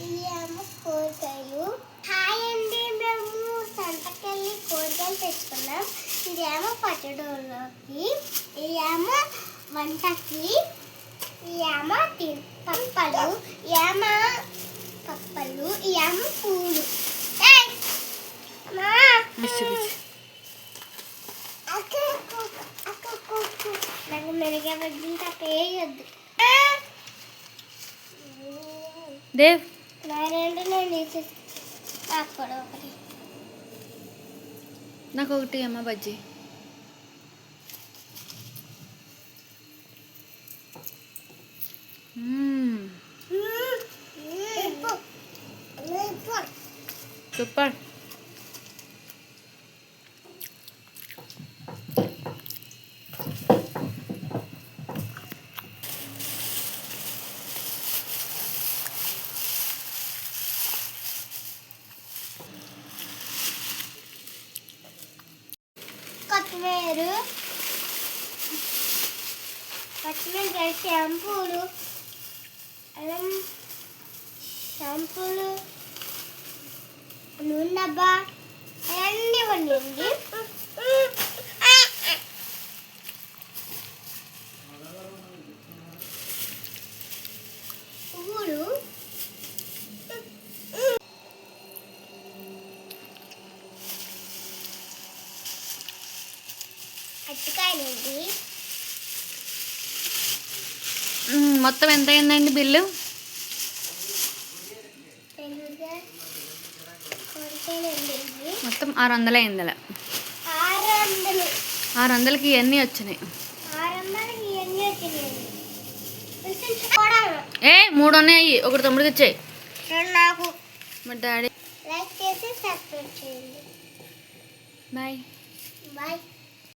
ఇవేమో కూరగాయలు. హాయ్ అండి, మేము సంతకెళ్ళి కూరగాయలు తెచ్చుకున్నాం. ఇదేమో పచ్చడిలోకి, ఇవేమో వంటకి, ఇవేమో పప్పలు, ఇవేమో పప్పలు, ఇవేమో పూలు. నాకు మెరుగా వద్దు, తప్పేయొద్దు. దేవ్ నాకు ఒకటి అమ్మ బజ్జీ. సూపర్. కొత్తిమీర, షాంపూలు, అల్లం షాంపూలు, నూనె డబ్బా అవన్నీ వండింది. పువ్వులు, అరటికాయలండి. మొత్తం ఎంత అయిందండి బిల్లు? మొత్తం 600 అయింది. 600కి ఇవన్నీ వచ్చినాయి. 3 ఉన్నాయి. ఒకటి తమ్ముడికి ఇచ్చాయి. మా డాడీ. లైక్ చేసి సబ్స్క్రైబ్ చేయండి. బాయ్. బాయ్.